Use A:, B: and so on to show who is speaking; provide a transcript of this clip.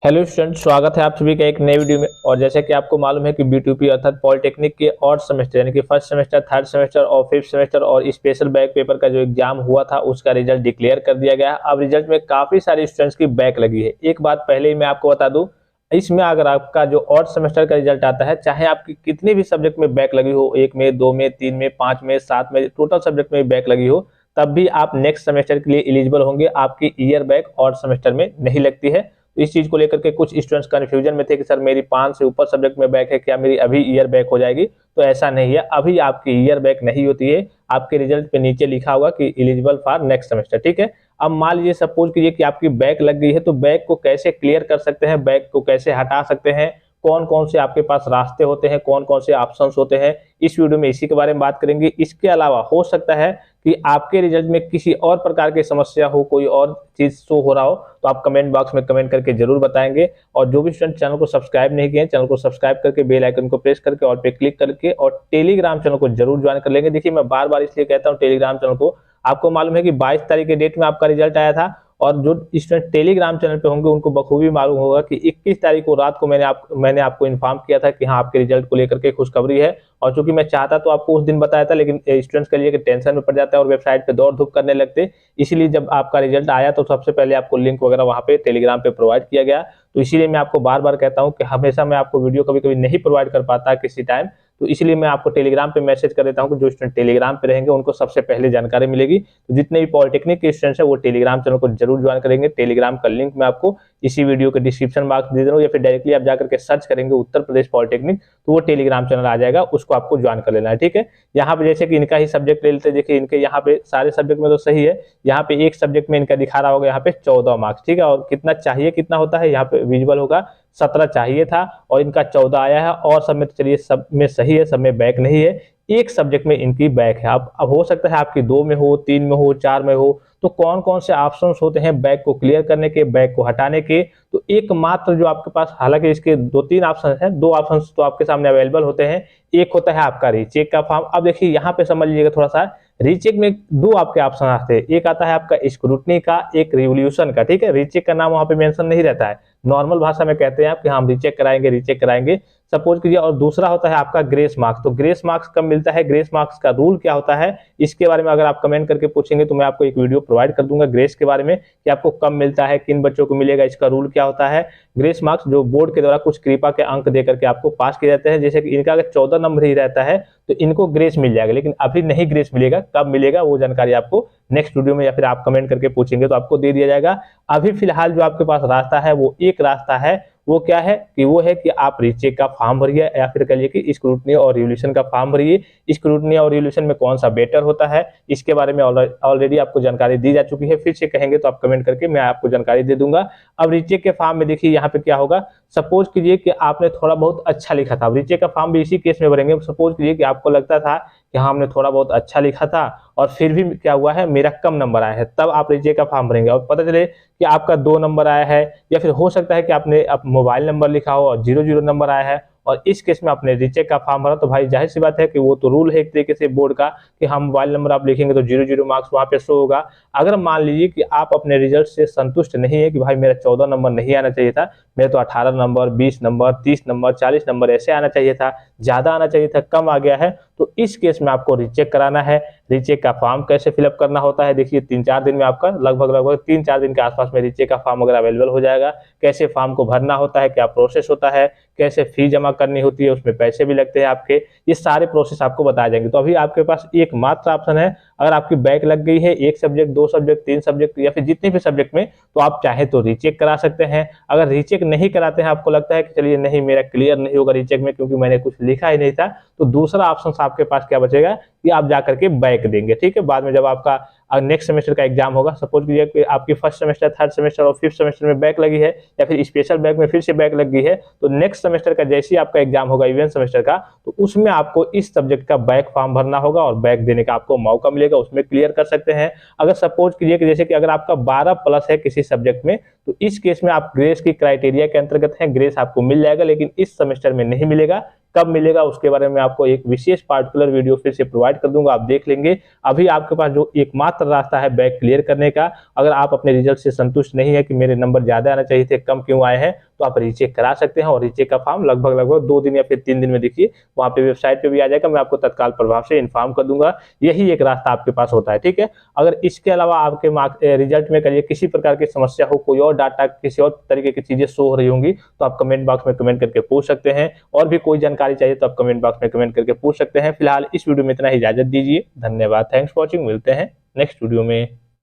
A: Hello student, स्वागत है आप सभी का एक नए वीडियो में। और जैसे कि आपको मालूम है कि B2P अर्थात पॉलिटेक्निक के और सेमेस्टर यानी कि फर्स्ट सेमेस्टर, थर्ड सेमेस्टर और फिफ्थ सेमेस्टर और स्पेशल बैक पेपर का जो एग्जाम हुआ था उसका रिजल्ट डिक्लेयर कर दिया गया है। अब रिजल्ट में काफी सारे स्टूडेंट्स की बैक लगी है। एक बात पहले ही मैं आपको बता दूं, इसमें अगर आपका जो और सेमेस्टर का रिजल्ट आता है, चाहे आपकी कितने भी सब्जेक्ट में बैक लगी हो, 1 में, 2 में, 3 में, 5 में, 7 में, टोटल सब्जेक्ट में बैक लगी हो, तब भी आप नेक्स्ट सेमेस्टर के लिए एलिजिबल होंगे। आपकी ईयर बैक और सेमेस्टर में नहीं लगती है। तो इस चीज को लेकर के कुछ स्टूडेंट्स कंफ्यूजन में थे कि सर मेरी 5 से ऊपर सब्जेक्ट में बैक है, क्या मेरी अभी ईयर बैक हो जाएगी? तो ऐसा नहीं है, अभी आपकी ईयर बैक नहीं होती है। आपके रिजल्ट पे नीचे लिखा होगा कि एलिजिबल फॉर नेक्स्ट सेमेस्टर। ठीक है। अब मान लीजिए, सपोज कीजिए कि आपकी बैक लग गई है, तो बैक को कैसे क्लियर कर सकते हैं, बैक को कैसे हटा सकते हैं, कौन कौन से आपके पास रास्ते होते हैं, कौन कौन से ऑप्शंस होते हैं, इस वीडियो में इसी के बारे में बात करेंगे। इसके अलावा हो सकता है कि आपके रिजल्ट में किसी और प्रकार की समस्या हो, कोई और चीज शो हो रहा हो, तो आप कमेंट बॉक्स में कमेंट करके जरूर बताएंगे। और जो भी स्टूडेंट चैनल को सब्सक्राइब नहीं किए हैं, चैनल को सब्सक्राइब करके बेल आइकन को प्रेस करके और पे क्लिक करके और टेलीग्राम चैनल को जरूर ज्वाइन कर लेंगे। देखिए, मैं बार बार इसलिए कहता हूँ टेलीग्राम चैनल को, आपको मालूम है कि 22 तारीख के डेट में आपका रिजल्ट आया था, और जो स्टूडेंट टेलीग्राम चैनल पे होंगे उनको बखूबी मालूम होगा कि 21 तारीख को रात को मैंने आपको इन्फॉर्म किया था कि हाँ, आपके रिजल्ट को लेकर के खुशखबरी है। और चूंकि मैं चाहता तो आपको उस दिन बताया था, लेकिन स्टूडेंट्स के लिए कि टेंशन में पड़ जाता है और वेबसाइट पे दौड़ धूप करने लगते, इसीलिए जब आपका रिजल्ट आया तो सबसे पहले आपको लिंक वगैरह वहाँ पे टेलीग्राम पे प्रोवाइड किया गया। तो इसीलिए मैं आपको बार बार कहता हूँ कि हमेशा मैं आपको वीडियो कभी कभी नहीं प्रोवाइड कर पाता किसी टाइम, तो इसलिए मैं आपको टेलीग्राम पे मैसेज कर देता हूँ कि जो स्टूडेंट टेलीग्राम पे रहेंगे उनको सबसे पहले जानकारी मिलेगी। तो जितने भी पॉलिटेक्निक के स्टूडेंट्स हैं वो टेलीग्राम चैनल को जरूर ज्वाइन करेंगे। टेलीग्राम का लिंक मैं आपको इसी वीडियो के डिस्क्रिप्शन बॉक्स दे दे रहा हूँ, या फिर डायरेक्टली आप जाकर के सर्च करेंगे उत्तर प्रदेश पॉलिटेक्निक, तो वो टेलीग्राम चैनल आ जाएगा, उसको आपको ज्वाइन कर लेना है। ठीक है। यहाँ पे जैसे कि इनका ही सब्जेक्ट ले लेते हैं, देखिए इनके यहाँ पे सारे सब्जेक्ट में तो सही है, यहाँ पे एक सब्जेक्ट में इनका दिखा रहा होगा यहाँ पे 14 मार्क्स। ठीक है। और कितना चाहिए, कितना होता है यहाँ पे विजुअल होगा, 17 चाहिए था और इनका 14 आया है। और सब में तो चलिए सब में सही है, सब में बैक नहीं है, एक सब्जेक्ट में इनकी बैक है। अब हो सकता है आपकी 2 में हो, 3 में हो, 4 में हो, तो कौन कौन से ऑप्शंस होते हैं बैक को क्लियर करने के, बैक को हटाने के? तो एकमात्र जो आपके पास, हालांकि इसके 2-3 ऑप्शन हैं, 2 ऑप्शन तो आपके सामने अवेलेबल होते हैं। एक होता है आपका रीचेक का फॉर्म। अब देखिए यहाँ पे समझ लीजिएगा थोड़ा सा, रीचेक में 2 आपके ऑप्शन आते हैं, एक आता है आपका स्क्रूटनी का, एक रिवोल्यूशन का। ठीक है। रीचेक का नाम वहां पे मेंशन नहीं रहता है, नॉर्मल भाषा में कहते हैं आप कि हम रीचेक कराएंगे, रीचेक कराएंगे, सपोज कीजिए। और दूसरा होता है आपका ग्रेस मार्क्स। तो ग्रेस मार्क्स कब मिलता है, ग्रेस मार्क्स का रूल क्या होता है, इसके बारे में अगर आप कमेंट करके पूछेंगे तो मैं आपको एक वीडियो प्रोवाइड कर दूंगा ग्रेस के बारे में, कि आपको कब मिलता है, किन बच्चों को मिलेगा, इसका रूल क्या होता है। ग्रेस मार्क्स जो बोर्ड के द्वारा कुछ कृपा के अंक देकर के आपको पास किए जाते हैं। जैसे कि इनका अगर 14 नंबर ही रहता है तो इनको ग्रेस मिल जाएगा, लेकिन अभी नहीं ग्रेस मिलेगा। कब मिलेगा वो जानकारी आपको नेक्स्ट वीडियो में, या फिर आप कमेंट करके पूछेंगे तो आपको दे दिया जाएगा। अभी फिलहाल जो आपके पास रास्ता है वो एक रास्ता है, वो क्या है कि वो है कि आप रीचेक का फॉर्म भरिए, या फिर कहिए कि स्क्रूटनी और रिवोल्यूशन का फॉर्म भरिए। स्क्रूटनी और रिवोल्यूशन में कौन सा बेटर होता है, इसके बारे में ऑलरेडी आपको जानकारी दी जा चुकी है। फिर से कहेंगे तो आप कमेंट करके मैं आपको जानकारी दे दूंगा। अब रीचेक के फॉर्म में देखिए यहाँ पे क्या होगा, सपोज कीजिए कि आपने थोड़ा बहुत अच्छा लिखा था, रीचेक का फॉर्म भी इसी केस में भरेंगे। सपोज कीजिए कि आपको लगता था कि हाँ हमने थोड़ा बहुत अच्छा लिखा था और फिर भी क्या हुआ है, मेरा कम नंबर आया है, तब आप रीचेक का फॉर्म भरेंगे। और पता चले कि आपका 2 नंबर आया है, या फिर हो सकता है कि आपने मोबाइल नंबर लिखा हो और 0-0 नंबर आया है, और इस केस में आपने रीचेक का फॉर्म भरा, तो भाई जाहिर सी बात है कि वो तो रूल है एक तरीके से बोर्ड का कि हम मोबाइल नंबर आप लिखेंगे तो 0-0 मार्क्स वहां पे शो होगा। अगर मान लीजिए कि आप अपने रिजल्ट से संतुष्ट नहीं है कि भाई मेरा 14 नंबर नहीं आना चाहिए था, मेरा तो 18 नंबर, 20 नंबर, 30 नंबर, 40 नंबर ऐसे आना चाहिए था, ज्यादा आना चाहिए था, कम आ गया है, तो इस केस में आपको रीचेक कराना है। रीचेक का फॉर्म कैसे फिलअप करना होता है, देखिए 3-4 दिन में आपका लगभग 3-4 दिन के आसपास में रीचेक का फॉर्म वगैरह अवेलेबल हो जाएगा। कैसे फॉर्म को भरना होता है, क्या प्रोसेस होता है, कैसे फी जमा करनी होती है, उसमें पैसे भी लगते हैं आपके, ये सारे प्रोसेस आपको बताए जाएंगे। तो अभी आपके पास एक मात्र ऑप्शन है, अगर आपकी बैक लग गई है 1 सब्जेक्ट, 2 सब्जेक्ट, 3 सब्जेक्ट, या फिर जितने भी सब्जेक्ट में, तो आप चाहे तो रीचेक करा सकते हैं। अगर रीचेक नहीं कराते हैं, आपको लगता है कि चलिए नहीं मेरा क्लियर नहीं होगा रीचेक में क्योंकि मैंने कुछ लिखा ही नहीं था, तो दूसरा ऑप्शन आपके पास क्या बचेगा कि आप जाकर के बैक देंगे। ठीक है। बाद में जब आपका नेक्स्ट सेमेस्टर का एग्जाम होगा, सपोज कीजिए कि आपकी फर्स्ट सेमेस्टर, थर्ड सेमेस्टर और फिफ्थ सेमेस्टर में बैक लगी है, या फिर स्पेशल बैक में फिर से बैक लग गई है, तो नेक्स्ट सेमेस्टर का जैसे ही आपका एग्जाम होगा इवेंट सेमेस्टर का, तो उसमें आपको इस सब्जेक्ट का बैक फॉर्म भरना होगा और बैक देने का आपको मौका मिलेगा, उसमें क्लियर कर सकते हैं। अगर सपोज कीजिए कि जैसे कि अगर आपका 12+ है किसी सब्जेक्ट में, तो इस केस में आप ग्रेस की क्राइटेरिया के अंतर्गत हैं, ग्रेस आपको मिल जाएगा, लेकिन इस सेमेस्टर में नहीं मिलेगा। कब मिलेगा उसके बारे में आपको एक विशेष पार्टिकुलर वीडियो फिर से प्रोवाइड कर दूंगा, आप देख लेंगे। अभी आपके पास जो एकमात्र रास्ता है बैक क्लियर करने का, अगर आप अपने रिजल्ट से संतुष्ट नहीं है कि मेरे नंबर ज्यादा आना चाहिए थे, कम क्यों आए हैं, तो आप रीचेक करा सकते हैं। और रीचेक का फॉर्म लगभग 2 दिन या फिर 3 दिन में देखिए वहां पे वेबसाइट पे भी आ जाएगा, मैं आपको तत्काल प्रभाव से इन्फॉर्म कर दूंगा। यही एक रास्ता आपके पास होता है, ठीक है। अगर इसके अलावा आपके रिजल्ट में करिए किसी प्रकार की समस्या हो, कोई और डाटा किसी और तरीके की चीजें शो हो रही होंगी, तो आप कमेंट बॉक्स में कमेंट करके पूछ सकते हैं। और भी कोई जानकारी चाहिए तो आप कमेंट बॉक्स में कमेंट करके पूछ सकते हैं। फिलहाल इस वीडियो में इतना ही, इजाजत दीजिए, धन्यवाद, थैंक्स फॉर वॉचिंग, मिलते हैं नेक्स्ट वीडियो में।